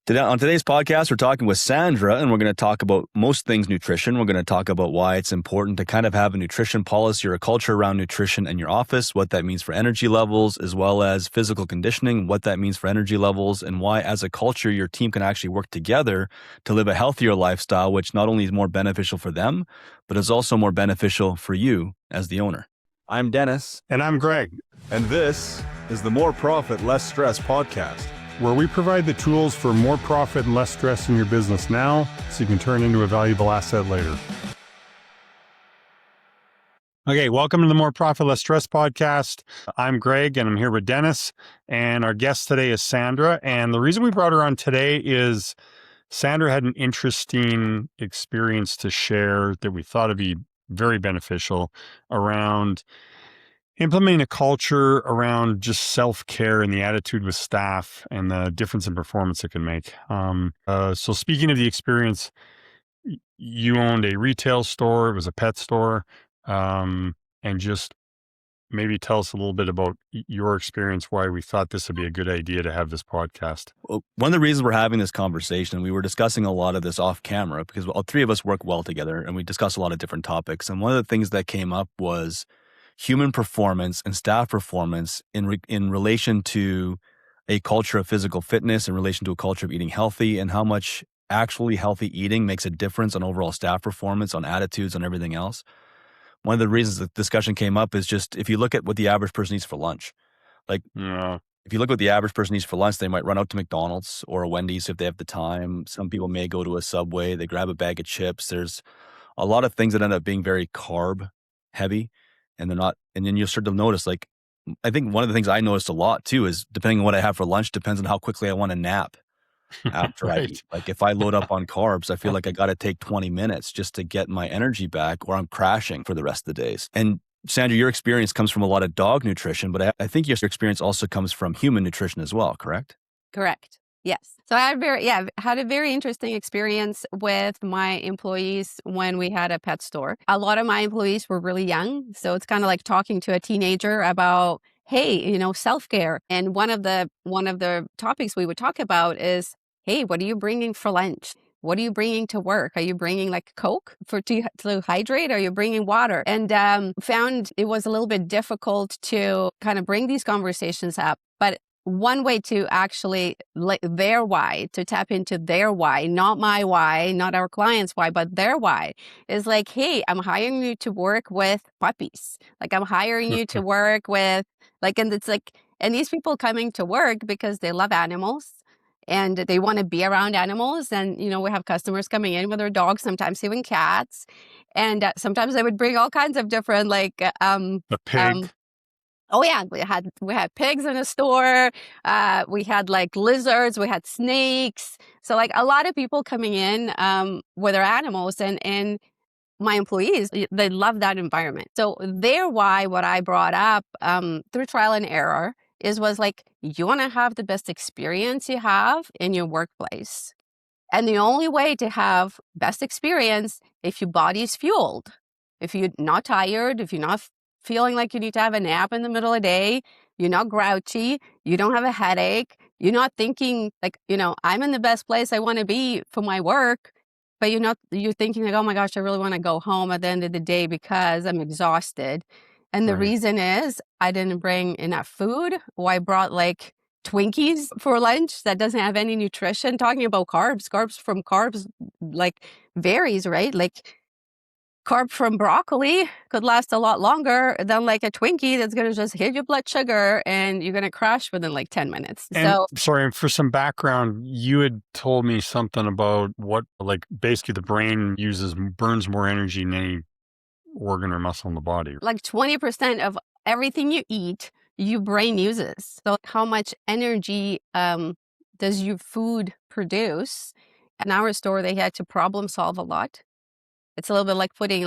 On today's podcast, we're talking with Sandra, and we're going to talk about most things nutrition. We're going to talk about why it's important to kind of have a nutrition policy or a culture around nutrition in your office, what that means for energy levels, as well as physical conditioning, what that means for energy levels, and why, as a culture, your team can actually work together to live a healthier lifestyle, which not only is more beneficial for them, but is also more beneficial for you as the owner. I'm Dennis. And I'm Greg. And this is the More Profit, Less Stress podcast, where we provide the tools for more profit and less stress in your business now, so you can turn into a valuable asset later. Okay, welcome to the More Profit, Less Stress podcast. I'm Greg, and I'm here with Dennis, and our guest today is Sandra. And the reason we brought her on today is Sandra had an interesting experience to share that we thought would be very beneficial around implementing a culture around just self-care and the attitude with staff and the difference in performance it can make. So speaking of the experience, you owned a retail store, it was a pet store, and just maybe tell us a little bit about your experience, why we thought this would be a good idea to have this podcast. Well, one of the reasons we're having this conversation, we were discussing a lot of this off camera because all three of us work well together and we discuss a lot of different topics. And one of the things that came up was human performance and staff performance in relation to a culture of physical fitness, in relation to a culture of eating healthy, and how much actually healthy eating makes a difference on overall staff performance, on attitudes, on everything else. One of the reasons the discussion came up is just if you look at what the average person eats for lunch, if you look at what the average person eats for lunch, they might run out to McDonald's or a Wendy's if they have the time. Some people may go to a Subway, they grab a bag of chips. There's a lot of things that end up being very carb heavy. And they're not, and then you'll start to notice, I think one of the things I noticed a lot too is depending on what I have for lunch depends on how quickly I want to nap after Right. I eat. Like if I load up on carbs, I feel like I got to take 20 minutes just to get my energy back or I'm crashing for the rest of the days. And Sandra, your experience comes from a lot of dog nutrition, but I think your experience also comes from human nutrition as well, correct? Correct. Yes. So I had a very interesting experience with my employees when we had a pet store. A lot of my employees were really young. So it's kind of like talking to a teenager about, hey, self-care. And one of the topics we would talk about is, hey, what are you bringing for lunch? What are you bringing to work? Are you bringing like Coke to hydrate? Are you bringing water? And found it was a little bit difficult to kind of bring these conversations up. But one way to actually their why, to tap into their why, not my why, not our client's why, but their why is like, hey, I'm hiring you to work with puppies. Like I'm hiring you to work with and these people coming to work because they love animals and they want to be around animals. And, we have customers coming in with their dogs, sometimes even cats. And sometimes they would bring all kinds of different A pig. Oh yeah, we had pigs in the store. We had like lizards. We had snakes. So like a lot of people coming in with their animals, and my employees, they love that environment. So their why, what I brought up through trial and error, was like, you want to have the best experience you have in your workplace, and the only way to have best experience if your body's fueled, if you're not tired, if you're not feeling like you need to have a nap in the middle of the day, you're not grouchy, you don't have a headache, you're not thinking like, I'm in the best place I want to be for my work, but you're thinking like, oh my gosh, I really want to go home at the end of the day because I'm exhausted. And the Right. reason is I didn't bring enough food, or I brought like Twinkies for lunch that doesn't have any nutrition. Talking about carbs like varies, right? Like carb from broccoli could last a lot longer than like a Twinkie that's going to just hit your blood sugar and you're going to crash within like 10 minutes. And sorry, for some background, you had told me something about what, like basically the brain burns more energy than any organ or muscle in the body. Like 20% of everything you eat, your brain uses. So how much energy does your food produce? In our store, they had to problem solve a lot. It's a little bit like putting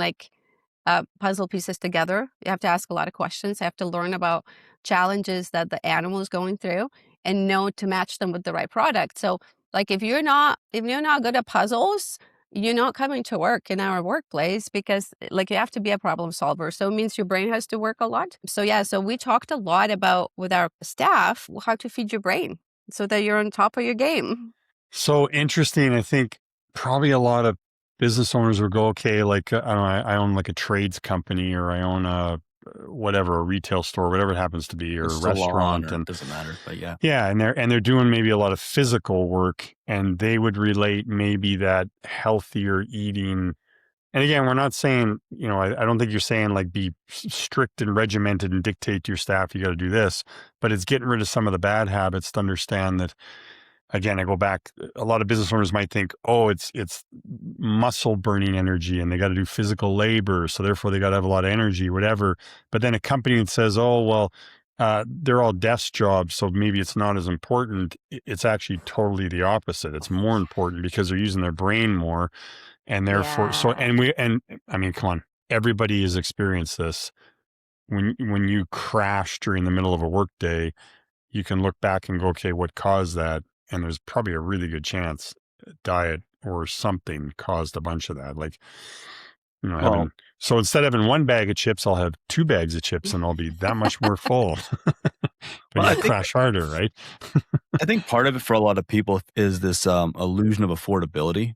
puzzle pieces together. You have to ask a lot of questions. You have to learn about challenges that the animal is going through and know to match them with the right product. So like if you're not good at puzzles, you're not coming to work in our workplace because like you have to be a problem solver. So it means your brain has to work a lot. So we talked a lot about with our staff how to feed your brain so that you're on top of your game. So interesting. I think probably a lot of business owners will go, okay, like, I don't know, I own like a trades company, or I own whatever, a retail store, whatever it happens to be, A or a salon, restaurant. or And doesn't matter, but yeah. yeah, and they're doing maybe a lot of physical work, and they would relate maybe that healthier eating. And again, we're not saying, I don't think you're saying like be strict and regimented and dictate to your staff, you got to do this, but it's getting rid of some of the bad habits to understand that. Again, I go back, a lot of business owners might think, oh, it's muscle burning energy and they got to do physical labor. So therefore they got to have a lot of energy, whatever. But then a company that says, oh, well, they're all desk jobs, so maybe it's not as important. It's actually totally the opposite. It's more important because they're using their brain more. And therefore, Yeah. and I mean, come on, everybody has experienced this. When you crash during the middle of a workday, you can look back and go, okay, what caused that? And there's probably a really good chance diet or something caused a bunch of that. Like, Well, so instead of having one bag of chips, I'll have 2 bags of chips and I'll be that much more full. But well, you'll crash harder, right? I think part of it for a lot of people is this illusion of affordability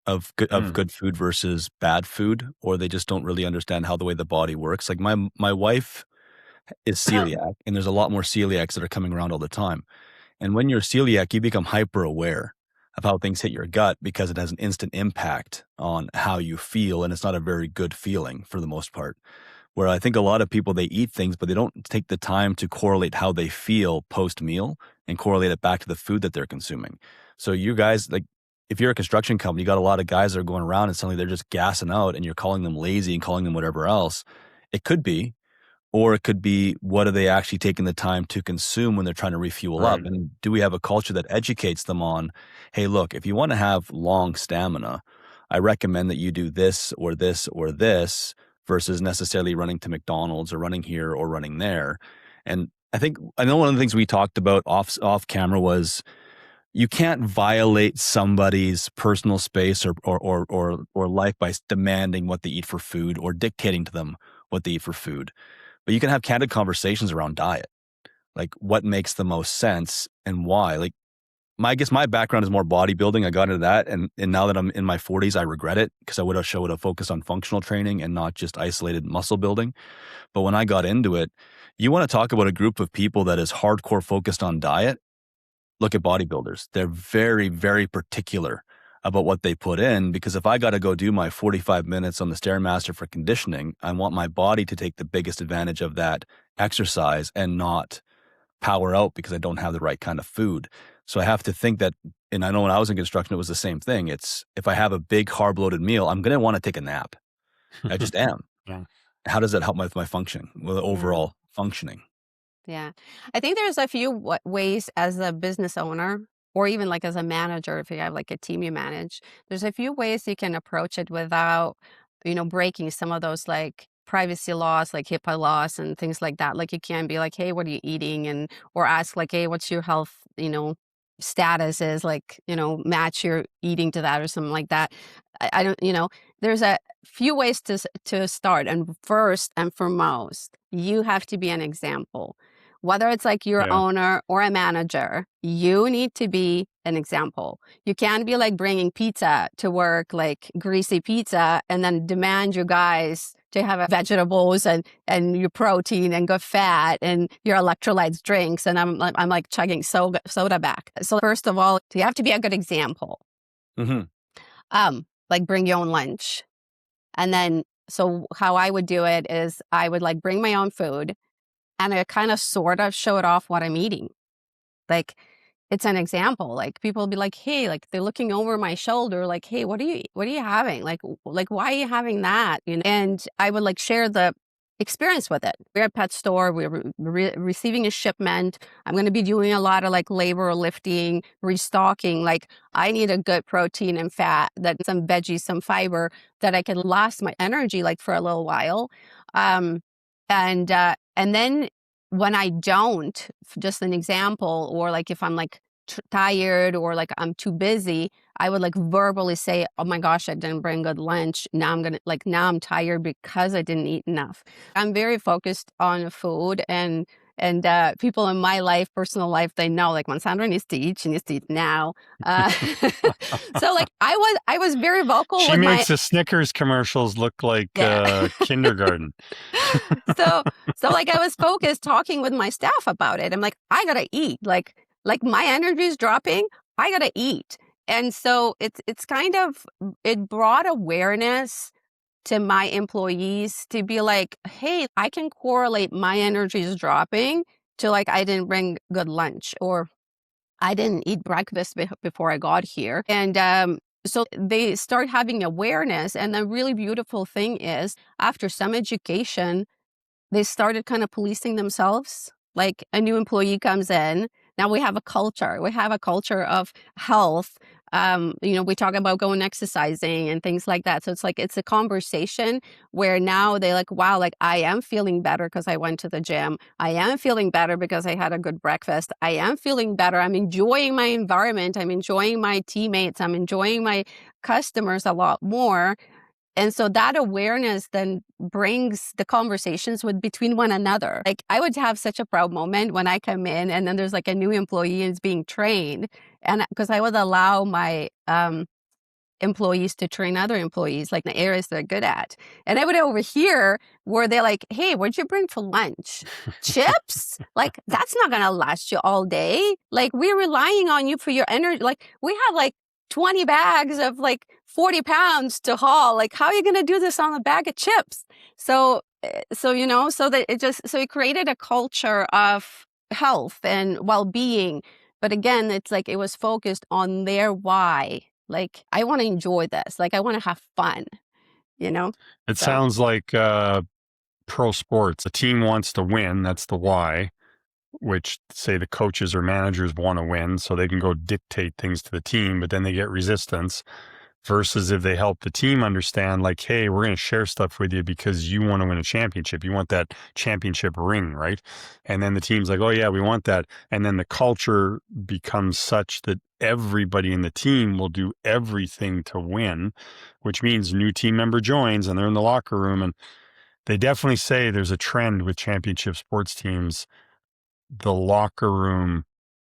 of Mm, good food versus bad food, or they just don't really understand how the way the body works. Like my wife is celiac, and there's a lot more celiacs that are coming around all the time. And when you're celiac, you become hyper aware of how things hit your gut because it has an instant impact on how you feel, and it's not a very good feeling for the most part. Where I think a lot of people, they eat things, but they don't take the time to correlate how they feel post meal and correlate it back to the food that they're consuming. So you guys, like, if you're a construction company, you got a lot of guys that are going around and suddenly they're just gassing out and you're calling them lazy and calling them whatever else. It could be, or it could be, what are they actually taking the time to consume when they're trying to refuel up? right. And do we have a culture that educates them on, hey, look, if you want to have long stamina, I recommend that you do this or this or this versus necessarily running to McDonald's or running here or running there. And I know one of the things we talked about off camera was you can't violate somebody's personal space or life by demanding what they eat for food or dictating to them what they eat for food. But you can have candid conversations around diet, like what makes the most sense and why. Like I guess my background is more bodybuilding. I got into that, and now that I'm in my 40s, I regret it because I would have focused on functional training and not just isolated muscle building. But when I got into it, you want to talk about a group of people that is hardcore focused on diet. Look at bodybuilders. They're very, very particular about what they put in, because if I got to go do my 45 minutes on the Stairmaster for conditioning, I want my body to take the biggest advantage of that exercise and not power out because I don't have the right kind of food. So I have to think that, and I know when I was in construction, it was the same thing. It's, if I have a big carb loaded meal, I'm going to want to take a nap. I just am. Yeah. How does that help with my functioning, with the Yeah. overall functioning? Yeah. I think there's a few ways as a business owner, or even like as a manager, if you have like a team you manage, there's a few ways you can approach it without, breaking some of those like privacy laws, like HIPAA laws and things like that. Like you can't be like, hey, what are you eating? And, or ask like, hey, what's your health, status is, like, match your eating to that or something like that. I don't, there's a few ways to start. And first and foremost, you have to be an example. Whether it's like your Yeah. owner or a manager, you need to be an example. You can't be like bringing pizza to work, like greasy pizza, and then demand your guys to have vegetables and your protein and good fat and your electrolytes drinks. And I'm like chugging soda back. So first of all, you have to be a good example. Mm-hmm. Like bring your own lunch. And then, so how I would do it is I would like bring my own food and I kind of sort of showed off what I'm eating. Like, it's an example. Like people will be like, hey, like they're looking over my shoulder, like, hey, what are you having? Like, why are you having that? And I would like share the experience with it. We're at pet store, we're receiving a shipment. I'm going to be doing a lot of like labor or lifting, restocking. Like I need a good protein and fat, that some veggies, some fiber, that I can last my energy like for a little while. Um, and then when I don't, just an example, or like if I'm like tired or like I'm too busy, I would like verbally say, oh my gosh, I didn't bring good lunch. Now I'm tired because I didn't eat enough. I'm very focused on food, and And people in my life, personal life, they know like when Sandra needs to eat, she needs to eat now. So like I was very vocal She with makes the Snickers commercials look like kindergarten. so like I was focused talking with my staff about it. I'm like, I gotta eat. Like my energy is dropping. I gotta eat. And so it's kind of, it brought awareness to my employees to be like, hey, I can correlate my energy is dropping to like I didn't bring good lunch or I didn't eat breakfast before I got here. And so they start having awareness. And the really beautiful thing is after some education, they started kind of policing themselves. Like a new employee comes in. Now we have a culture. We have a culture of health. We talk about going exercising and things like that. So it's like, it's a conversation where now they're like, wow, like I am feeling better because I went to the gym. I am feeling better because I had a good breakfast. I am feeling better. I'm enjoying my environment. I'm enjoying my teammates. I'm enjoying my customers a lot more. And so that awareness then brings the conversations between one another. Like I would have such a proud moment when I come in and then there's like a new employee and is being trained. And because I would allow my employees to train other employees, like the areas they're good at. And I would overhear where they're like, hey, what'd you bring for lunch? Chips? Like, that's not going to last you all day. Like, we're relying on you for your energy. Like, we have like 20 bags of like 40 pounds to haul. Like, how are you going to do this on a bag of chips? So that it created a culture of health and well-being. But again, it's like it was focused on their why. Like, I want to enjoy this. Like, I want to have fun, It So. sounds like pro sports. A team wants to win. That's the why, which say the coaches or managers want to win so they can go dictate things to the team, but then they get resistance. Versus if they help the team understand, like, hey, we're going to share stuff with you because you want to win a championship. You want that championship ring, right? And then the team's like, oh, yeah, we want that. And then the culture becomes such that everybody in the team will do everything to win, which means new team member joins and they're in the locker room. And they definitely say there's a trend with championship sports teams. The locker room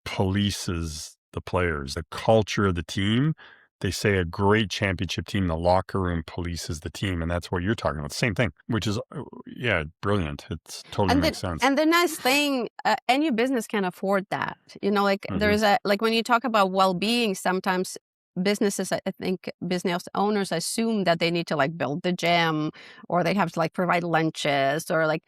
polices the players, the culture of the team. They say a great championship team, the locker room polices the team. And that's what you're talking about. Same thing, which is, brilliant. It totally makes sense. And the nice thing, any business can afford that. There's when you talk about well-being, sometimes businesses, I think business owners assume that they need to like build the gym or they have to like provide lunches or like,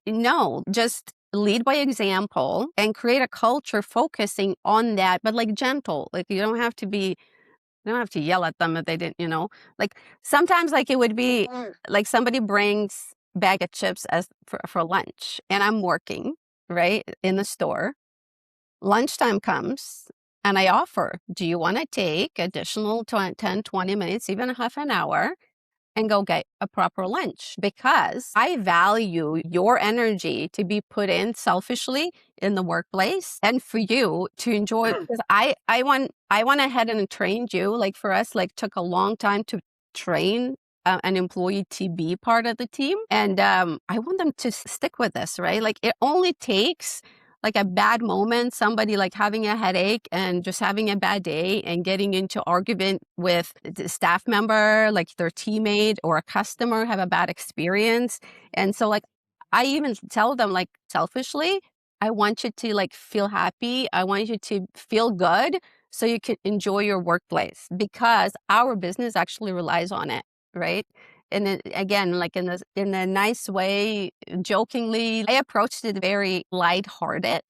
no, just lead by example and create a culture focusing on that, but like gentle. Like you don't have to yell at them if they didn't, like sometimes like it would be like somebody brings bag of chips for lunch and I'm working right in the store. Lunchtime comes and I offer, do you want to take additional 10, 20 minutes, even a half an hour and go get a proper lunch? Because I value your energy to be put in selfishly in the workplace and for you to enjoy. Because I went ahead and trained you. Like for us, like took a long time to train an employee to be part of the team. And I want them to stick with this, right? Like it only takes like a bad moment, somebody like having a headache and just having a bad day and getting into argument with the staff member, like their teammate or a customer have a bad experience. And so like, I even tell them like selfishly, I want you to like feel happy. I want you to feel good so you can enjoy your workplace because our business actually relies on it, right? And then again, like in a nice way, jokingly, I approached it very lighthearted,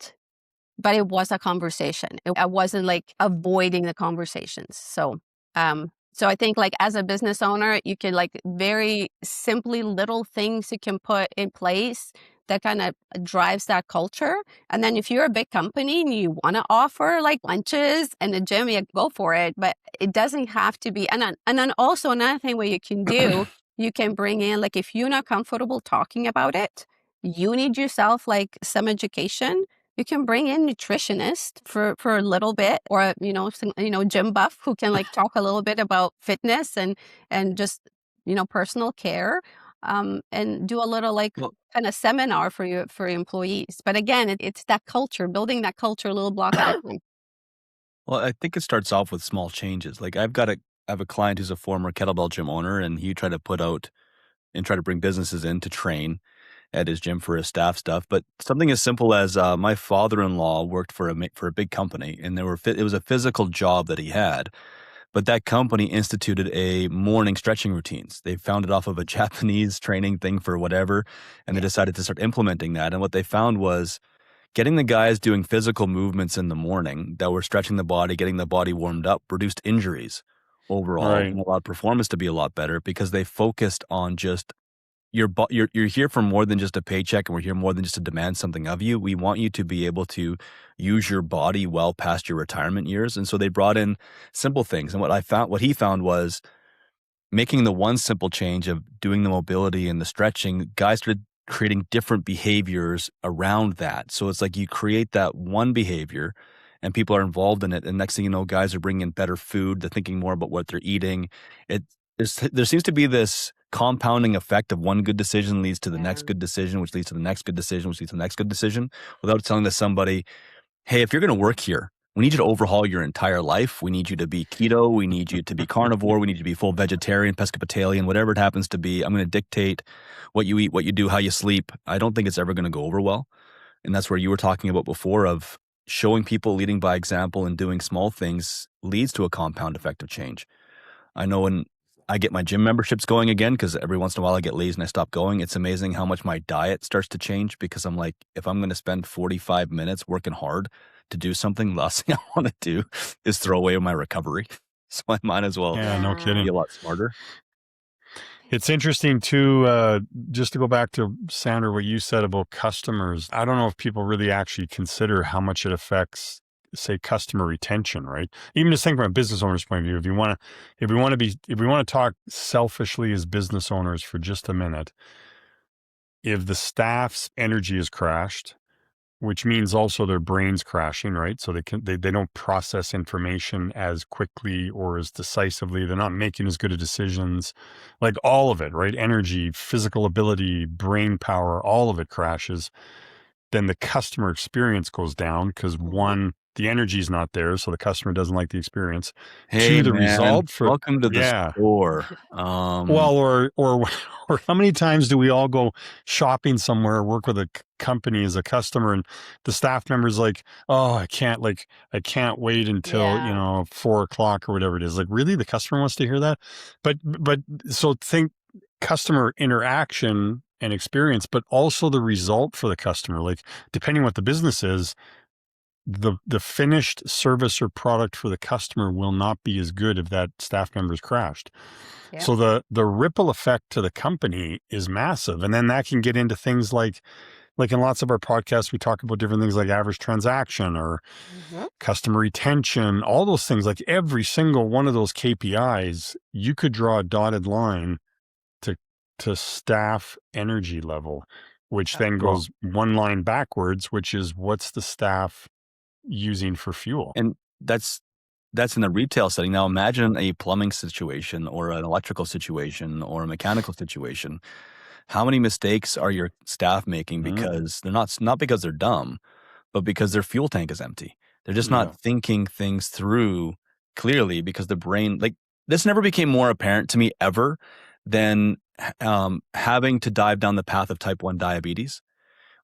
but it was a conversation. I wasn't like avoiding the conversations. So I think like as a business owner, you can like very simply little things you can put in place that kind of drives that culture. And then if you're a big company and you want to offer like lunches and the gym, you go for it, but it doesn't have to be. And then also another thing what you can do, you can bring in, like if you're not comfortable talking about it, you need yourself like some education. You can bring in nutritionist for a little bit, or gym buff who can like talk a little bit about fitness and just personal care. and do a little like Well, kind of seminar for your employees. But again, it's that culture, building that culture little block at a time. well, I think it starts off with small changes. Like I have a client who's a former kettlebell gym owner, and he tried to put out and try to bring businesses in to train at his gym for his staff stuff. But something as simple as my father-in-law worked for for a big company, and it was a physical job that he had. But that company instituted a morning stretching routines. They found it off of a Japanese training thing for whatever, and they Yeah. decided to start implementing that. And what they found was getting the guys doing physical movements in the morning that were stretching the body, getting the body warmed up, reduced injuries overall Right. and allowed performance to be a lot better because they focused on just you're here for more than just a paycheck, and we're here more than just to demand something of you. We want you to be able to use your body well past your retirement years. And so they brought in simple things. And what he found was making the one simple change of doing the mobility and the stretching, guys started creating different behaviors around that. So it's like you create that one behavior and people are involved in it. And next thing you know, guys are bringing in better food. They're thinking more about what they're eating. It there seems to be this compounding effect of one good decision leads to the Yeah. next good decision, which leads to the next good decision, which leads to the next good decision, without telling to somebody, hey, if you're going to work here, we need you to overhaul your entire life. We need you to be keto. We need you to be carnivore. We need you to be full vegetarian, pescatarian, whatever it happens to be. I'm going to dictate what you eat, what you do, how you sleep. I don't think it's ever going to go over well. And that's where you were talking about before of showing people leading by example and doing small things leads to a compound effect of change. I know when I get my gym memberships going again, because every once in a while I get lazy and I stop going, it's amazing how much my diet starts to change because I'm like, if I'm going to spend 45 minutes working hard to do something, the last thing I want to do is throw away my recovery. So I might as well Yeah, no Yeah. kidding. be a lot smarter. It's interesting too, just to go back to Sandra, what you said about customers. I don't know if people really actually consider how much it affects, say, customer retention, right? Even just think from a business owner's point of view, if we want to talk selfishly as business owners for just a minute, if the staff's energy is crashed, which means also their brains crashing, right? So they don't process information as quickly or as decisively. They're not making as good of decisions, like all of it, right? Energy, physical ability, brain power, all of it crashes. Then the customer experience goes down because one, the energy is not there, so the customer doesn't like the experience. Hey, Two, the man, result for welcome to the yeah. store. Well, or how many times do we all go shopping somewhere, work with a company as a customer, and the staff member's like, "Oh, I can't wait until Yeah. 4 o'clock or whatever it is." Like, really, the customer wants to hear that, but so think customer interaction and experience, but also the result for the customer. Like, depending what the business is, the finished service or product for the customer will not be as good if that staff member's crashed. Yeah. So the ripple effect to the company is massive. And then that can get into things like in lots of our podcasts, we talk about different things like average transaction or Mhm. customer retention, all those things. Like every single one of those KPIs, you could draw a dotted line to staff energy level, which then Well, goes one line backwards, which is what's the staff using for fuel. and that's in the retail setting. Now imagine a plumbing situation or an electrical situation or a mechanical situation. How many mistakes are your staff making Mm, because they're not because they're dumb, but because their fuel tank is empty. They're just yeah. not thinking things through clearly because the brain, like this never became more apparent to me ever than having to dive down the path of type 1 diabetes.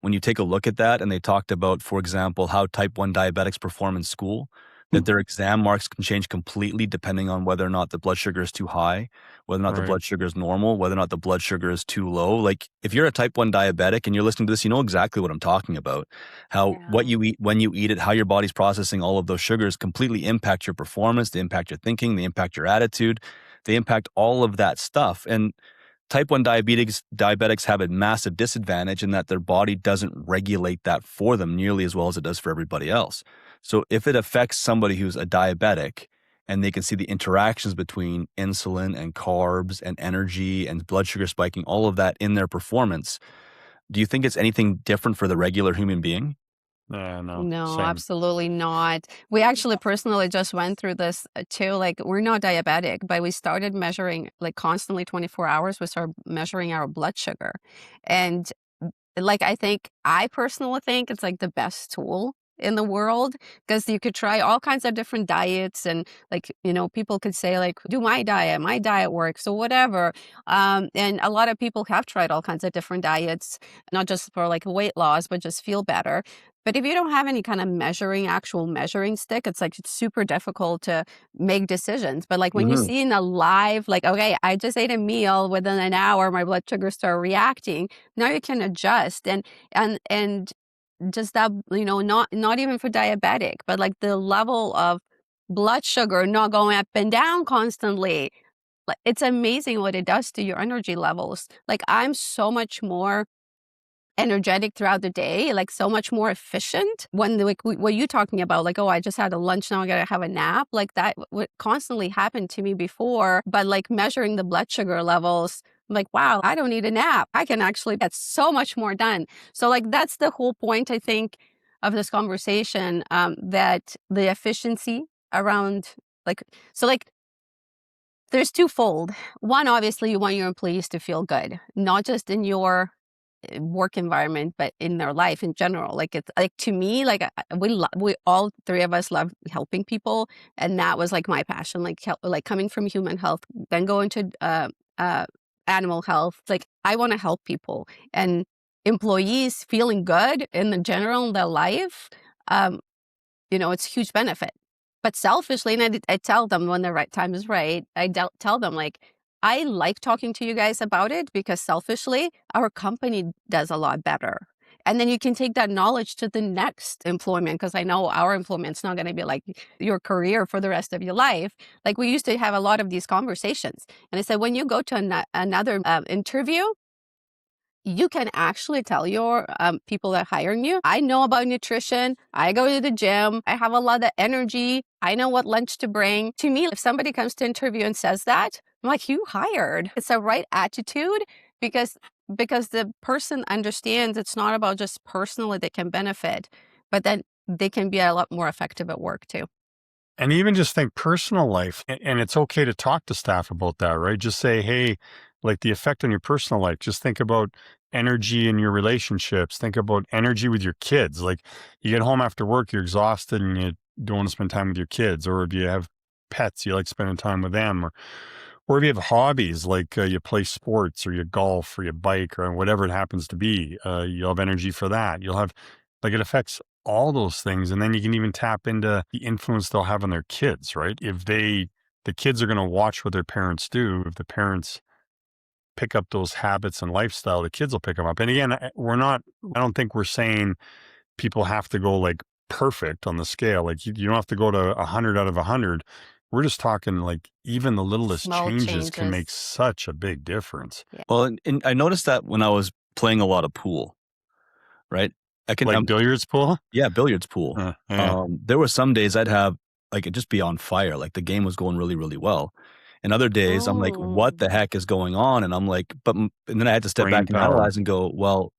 When you take a look at that, and they talked about, for example, how type 1 diabetics perform in school, that their exam marks can change completely depending on whether or not the blood sugar is too high, whether or not the Right. blood sugar is normal, whether or not the blood sugar is too low. Like if you're a type 1 diabetic and you're listening to this, you know exactly what I'm talking about. How what Yeah. you eat, when you eat it, how your body's processing all of those sugars completely impact your performance, they impact your thinking, they impact your attitude, they impact all of that stuff. And type 1 diabetics have a massive disadvantage in that their body doesn't regulate that for them nearly as well as it does for everybody else. So if it affects somebody who's a diabetic and they can see the interactions between insulin and carbs and energy and blood sugar spiking, all of that in their performance, do you think it's anything different for the regular human being? Yeah, no, No, same. absolutely not. We actually personally just went through this too. Like, we're not diabetic, but we started measuring like constantly 24 hours. We started measuring our blood sugar. And like, I personally think it's like the best tool in the world, because you could try all kinds of different diets, and like, people could say like, do my diet works or whatever. And a lot of people have tried all kinds of different diets, not just for like weight loss, but just feel better. But if you don't have any kind of actual measuring stick, it's super difficult to make decisions. But like when you Mhm. see in a live, like, okay, I just ate a meal, within an hour, my blood sugar start reacting. Now you can adjust, and just that, not even for diabetic, but like the level of blood sugar not going up and down constantly. Like, it's amazing what it does to your energy levels. Like, I'm so much more energetic throughout the day, like so much more efficient. When like what you talking about, like, oh, I just had a lunch, now I gotta have a nap, like that would constantly happen to me before. But like measuring the blood sugar levels, I'm like, wow, I don't need a nap, I can actually get so much more done. So like that's the whole point, I think, of this conversation, that the efficiency around, like, so like there's twofold. One, obviously, you want your employees to feel good, not just in your work environment, but in their life in general. Like, it's like, to me, like, we all three of us love helping people, and that was like my passion. Like, like coming from human health, then going to uh, animal health. Like, I want to help people, and employees feeling good in the general in their life. Um, it's a huge benefit. But selfishly, and I tell them when the right time is right, tell them, like, I like talking to you guys about it because selfishly, our company does a lot better. And then you can take that knowledge to the next employment, because I know our employment's not going to be like your career for the rest of your life. Like, we used to have a lot of these conversations. And I said, when you go to another interview, you can actually tell your people that are hiring you, I know about nutrition, I go to the gym, I have a lot of energy, I know what lunch to bring. To me, if somebody comes to interview and says that, I'm like, you hired. It's the right attitude, because the person understands it's not about just personally they can benefit, but then they can be a lot more effective at work too. And even just think personal life, and it's okay to talk to staff about that, right? Just say, hey, like the effect on your personal life. Just think about energy in your relationships. Think about energy with your kids. Like, you get home after work, you're exhausted and you don't want to spend time with your kids. Or if you have pets, you like spending time with them. Or if you have hobbies, like you play sports or you golf or you bike or whatever it happens to be, you'll have energy for that. You'll have, like, it affects all those things. And then you can even tap into the influence they'll have on their kids, right? If the kids are going to watch what their parents do, if the parents pick up those habits and lifestyle, the kids will pick them up. And again, I don't think we're saying people have to go like perfect on the scale. Like, you don't have to go to 100 out of 100. We're just talking like even the littlest Small changes can changes. make such a big difference. Yeah. Well, and I noticed that when I was playing a lot of pool, right? I can, Like billiards pool? yeah, billiards pool. Yeah. There were some days I'd have like it just be on fire, like the game was going really, really well. And other days I'm like, Oh, what the heck is going on? And I'm like, and then I had to step Brain back and power. analyze and go, well,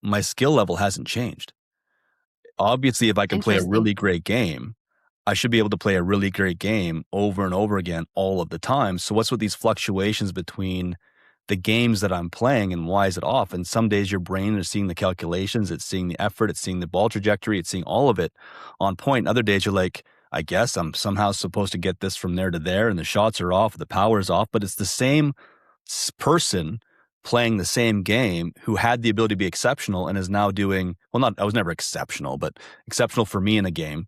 my skill level hasn't changed. Obviously, if I can play a interesting. really great game, I should be able to play a really great game over and over again all of the time. So what's with these fluctuations between the games that I'm playing, and why is it off? And some days your brain is seeing the calculations, it's seeing the effort, it's seeing the ball trajectory, it's seeing all of it on point. And other days you're like, I guess I'm somehow supposed to get this from there to there, and the shots are off, the power is off, but it's the same person playing the same game who had the ability to be exceptional and is now doing, well, not, I was never exceptional, but exceptional for me in a game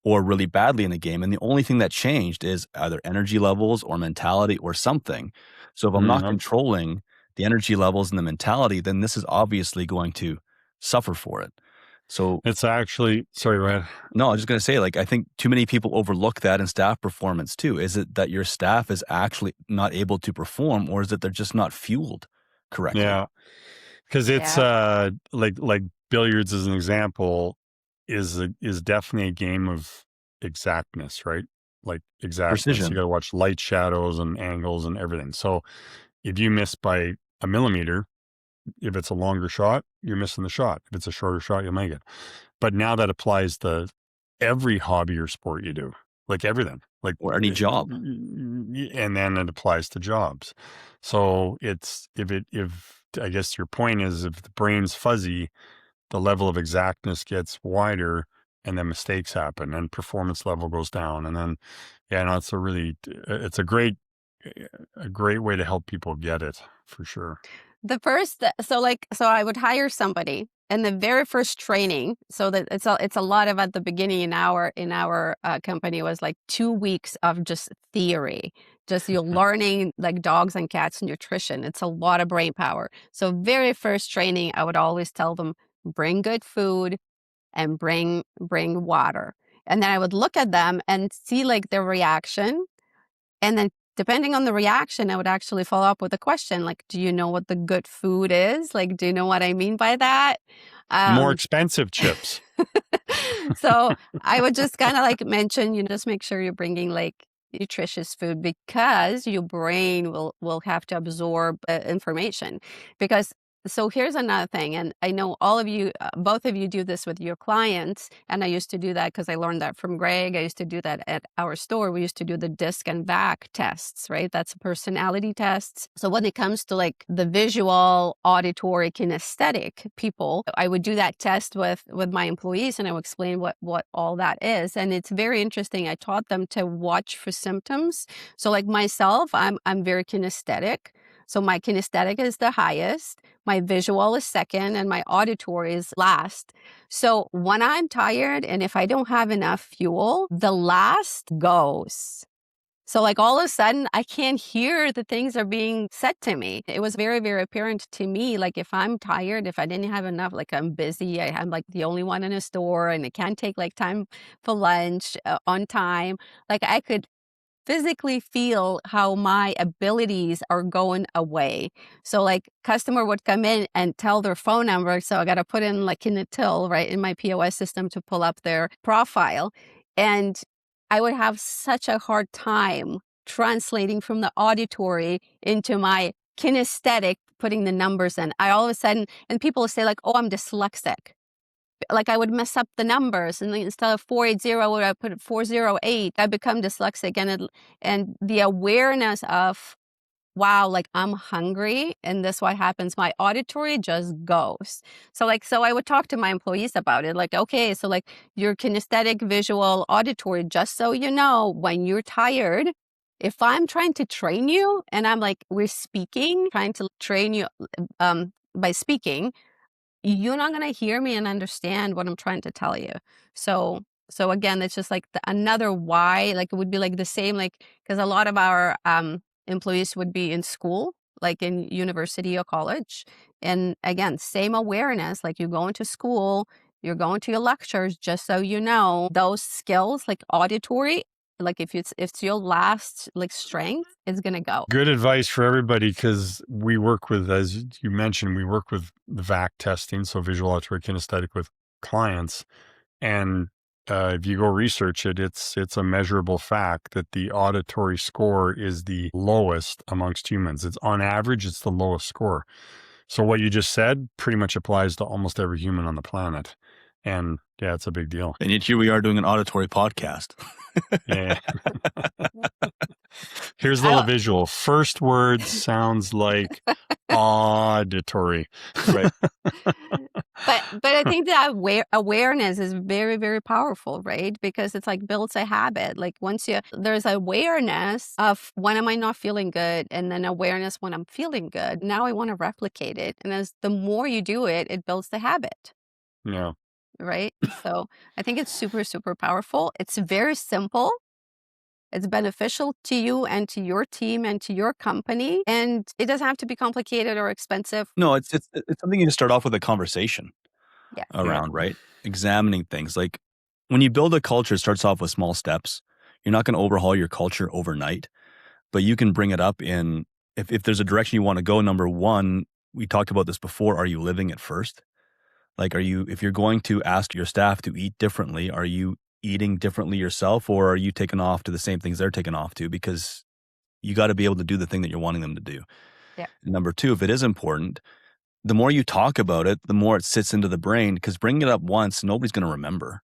or really badly in a game. And the only thing that changed is either energy levels or mentality or something. So if I'm not Mhm. controlling the energy levels and the mentality, then this is obviously going to suffer for it. So It's actually, sorry, go ahead. no, I was just going to say, like, I think too many people overlook that in staff performance too. Is it that your staff is actually not able to perform, or is it they're just not fueled correctly? Yeah. Because it's Yeah. like billiards as an example is definitely a game of exactness, right? Like exactness. You Precision. got to watch light, shadows, and angles and everything. So if you miss by a millimeter, If it's a longer shot, you're missing the shot. If it's a shorter shot, you'll make it. But now that applies to every hobby or sport you do, like everything, like Or any job. and then it applies to jobs. So it's if I guess your point is, if the brain's fuzzy, the level of exactness gets wider, and then mistakes happen, and performance level goes down, and then it's a great way to help people get it, for sure. So I would hire somebody, and the very first training, so that it's a lot of, at the beginning in our company, was like 2 weeks of just theory, just you're learning like dogs and cats nutrition. It's a lot of brain power. So very first training, I would always tell them, bring good food and bring water, and then I would look at them and see like their reaction, and then depending on the reaction, I would actually follow up with a question like, do you know what the good food is? Like, do you know what I mean by that? More expensive chips. So I would just kind of like mention, just make sure you're bringing like nutritious food, because your brain will have to absorb information. So here's another thing, and I know all of you, both of you do this with your clients, and I used to do that because I learned that from Greg. I used to do that at our store. We used to do the DISC and VAC tests, right? That's personality tests. So when it comes to like the visual, auditory, kinesthetic people, I would do that test with my employees, and I would explain what all that is. And it's very interesting. I taught them to watch for symptoms. So like myself, I'm very kinesthetic. So my kinesthetic is the highest, my visual is second, and my auditory is last. So when I'm tired and if I don't have enough fuel, the last goes. So like all of a sudden, I can't hear the things that are being said to me. It was very, very apparent to me, like if I'm tired, if I didn't have enough, like I'm busy, I'm like the only one in a store, and I can't take like time for lunch on time, like I could physically feel how my abilities are going away. So like customer would come in and tell their phone number. So I got to put in like in the till, right, in my POS system to pull up their profile. And I would have such a hard time translating from the auditory into my kinesthetic, putting the numbers in. I all of a sudden, and people will say like, oh, I'm dyslexic. Like I would mess up the numbers, and instead of 480, I put 408. I become dyslexic, and the awareness of, wow, like I'm hungry, and this what happens. My auditory just goes. So I would talk to my employees about it. Like, okay, so like your kinesthetic, visual, auditory. Just so you know, when you're tired, if I'm trying to train you, and I'm like, we're speaking, trying to train you by speaking, you're not going to hear me and understand what I'm trying to tell you. So again, it's just like another why, like it would be like the same, like, because a lot of our employees would be in school, like in university or college. And again, same awareness, like you go into school, you're going to your lectures, just so you know, those skills, like auditory, like if it's your last like strength, it's going to go. Good advice for everybody, because we work with, as you mentioned, we work with the VAC testing, so visual, auditory, kinesthetic, with clients. And if you go research it, it's a measurable fact that the auditory score is the lowest amongst humans. It's on average, it's the lowest score. So what you just said pretty much applies to almost every human on the planet. And yeah, it's a big deal. And yet here we are doing an auditory podcast. Yeah. Here's the visual. First word sounds like auditory. Right. But I think that awareness is very, very powerful, right? Because it's like builds a habit. Like once there's awareness of when am I not feeling good, and then awareness when I'm feeling good. Now I want to replicate it. And as the more you do it, it builds the habit. Yeah. Right? So I think it's super, super powerful. It's very simple. It's beneficial to you and to your team and to your company. And it doesn't have to be complicated or expensive. No, it's something you just start off with a conversation around, Yeah. right? Examining things. Like when you build a culture, it starts off with small steps. You're not going to overhaul your culture overnight, but you can bring it up in, if there's a direction you want to go. Number one, we talked about this before. Are you living it first? Like, if you're going to ask your staff to eat differently, are you eating differently yourself, or are you taking off to the same things they're taking off to? Because you got to be able to do the thing that you're wanting them to do. Yeah. Number two, if it is important, the more you talk about it, the more it sits into the brain, because bringing it up once, nobody's going to remember.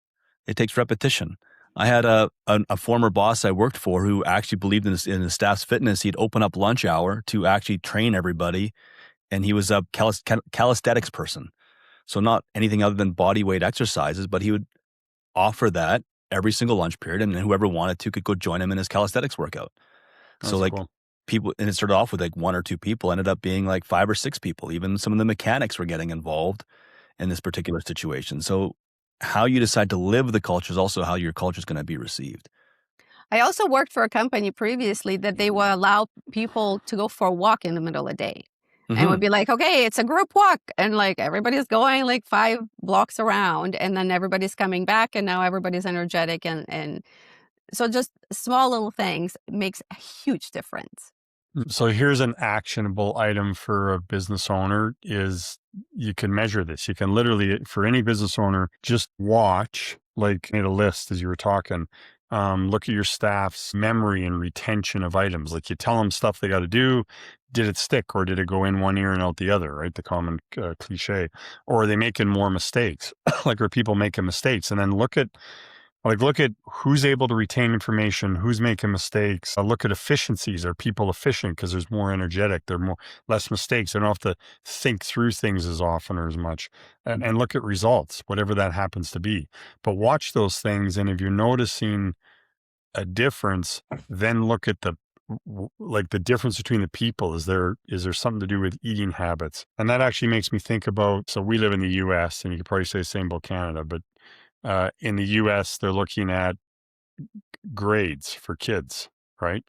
It takes repetition. I had a former boss I worked for who actually believed in his staff's fitness. He'd open up lunch hour to actually train everybody, and he was a calisthenics person. So not anything other than body weight exercises, but he would offer that every single lunch period, and whoever wanted to could go join him in his calisthenics workout. So That's like cool. people, and it started off with like 1 or 2 people, ended up being like 5 or 6 people. Even some of the mechanics were getting involved in this particular situation. So how you decide to live the culture is also how your culture is going to be received. I also worked for a company previously that they will allow people to go for a walk in the middle of the day. And would Mhm. be like, okay, it's a group walk. And like everybody's going like 5 blocks around, and then everybody's coming back, and now everybody's energetic. And so just small little things makes a huge difference. So here's an actionable item for a business owner is you can measure this. You can literally, for any business owner, just watch, like made a list as you were talking. Look at your staff's memory and retention of items. Like you tell them stuff they got to do. Did it stick or did it go in one ear and out the other, right? The common cliche. Or are they making more mistakes? Like are people making mistakes? And then look at who's able to retain information, who's making mistakes. Look at efficiencies. Are people efficient because there's more energetic? There are less mistakes. They don't have to think through things as often or as much. And look at results, whatever that happens to be. But watch those things, and if you're noticing a difference, then look at the difference between the people. Is there something to do with eating habits? And that actually makes me think about. So we live in the U.S. and you could probably say the same about Canada, but in the US, they're looking at grades for kids, right?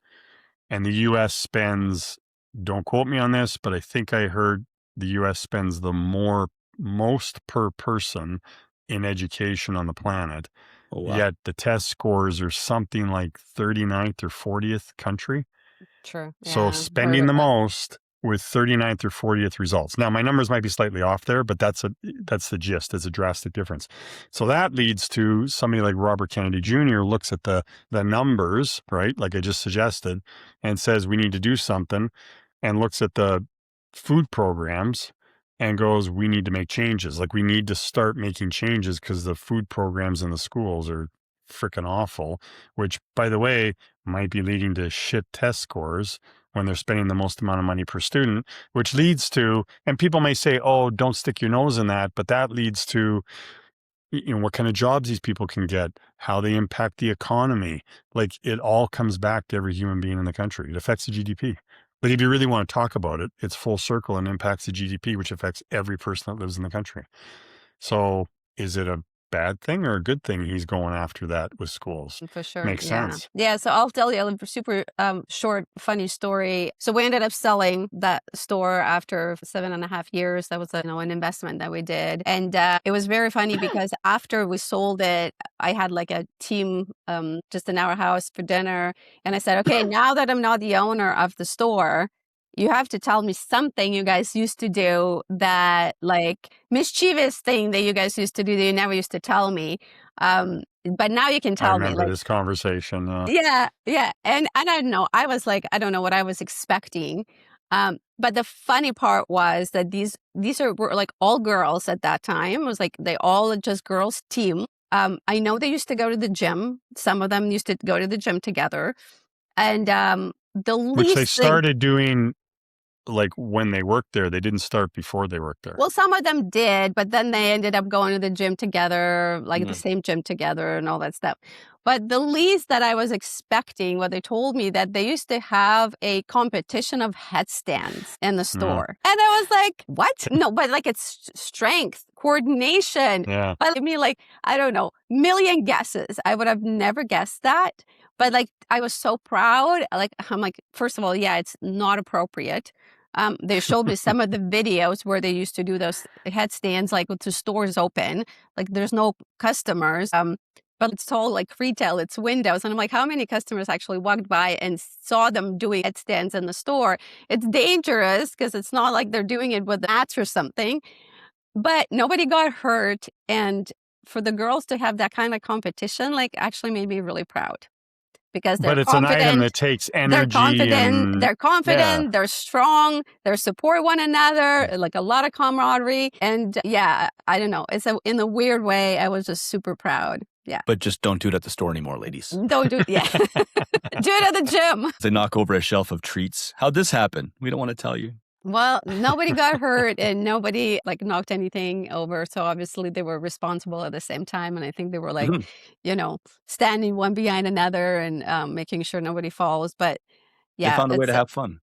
And the US spends, don't quote me on this, but I think I heard the US spends the most per person in education on the planet. Oh, wow. Yet the test scores are something like 39th or 40th country. True. So Yeah. Heard spending of the that. most with 39th or 40th results. Now my numbers might be slightly off there, but that's the gist. It's a drastic difference. So that leads to somebody like Robert Kennedy Jr. looks at the numbers, right? Like I just suggested, and says we need to do something, and looks at the food programs and goes, we need to make changes. Like we need to start making changes because the food programs in the schools are freaking awful, which by the way, might be leading to shit test scores when they're spending the most amount of money per student, which leads to, and people may say, oh, don't stick your nose in that, but that leads to, what kind of jobs these people can get, how they impact the economy. Like it all comes back to every human being in the country. It affects the GDP. But if you really want to talk about it, it's full circle and impacts the GDP, which affects every person that lives in the country. So is it a bad thing or a good thing he's going after that with schools? For sure. Makes Yeah. sense. Yeah. So I'll tell you a super short, funny story. So we ended up selling that store after 7.5 years. That was an investment that we did. And it was very funny because after we sold it, I had like a team just in our house for dinner. And I said, okay, now that I'm not the owner of the store, you have to tell me something you guys used to do, that like mischievous thing that you guys used to do that you never used to tell me. But now you can I tell me, remember like, this conversation. yeah, yeah. And I don't know. I was like, I don't know what I was expecting. But the funny part was that were like all girls at that time. It was like they all just girls team. I know they used to go to the gym. Some of them used to go to the gym together. And the Which they least thing. started doing like when they worked there. They didn't start before they worked there. Well, some of them did, but then they ended up going to the gym together, like the Mhm. same gym together and all that stuff. But the least that I was expecting, what they told me, that they used to have a competition of headstands in the Yeah. store. And I was like, what? No, but like it's strength, coordination. Yeah. But I mean, like, I don't know, million guesses. I would have never guessed that. But like, I was so proud. Like, I'm like, first of all, yeah, it's not appropriate. They showed me some of the videos where they used to do those headstands, like with the stores open, like there's no customers. But it's all like retail, it's windows. And I'm like, how many customers actually walked by and saw them doing headstands in the store? It's dangerous because it's not like they're doing it with mats or something, but nobody got hurt. And for the girls to have that kind of competition, like actually made me really proud. because they're But it's an item confident. that takes They're energy confident. They're and confident. They're strong. They support one another. Like a lot of camaraderie. And yeah, I don't know. In a weird way, I was just super proud. Yeah. But just don't do it at the store anymore, ladies. Don't do it. Yeah. Do it at the gym. They knock over a shelf of treats. How'd this happen? We don't want to tell you. Well, nobody got hurt and nobody like knocked anything over. So obviously they were responsible at the same time. And I think they were like, standing one behind another and making sure nobody falls. But yeah, they found a way to have fun.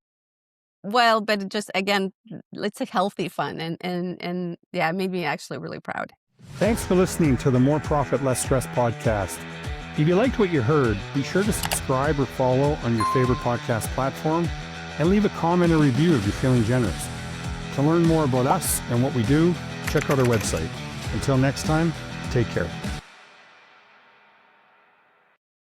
Well, but it just, again, it's a healthy fun. And yeah, it made me actually really proud. Thanks for listening to the More Profit, Less Stress podcast. If you liked what you heard, be sure to subscribe or follow on your favorite podcast platform and leave a comment or review if you're feeling generous. To learn more about us and what we do, check out our website. Until next time, take care.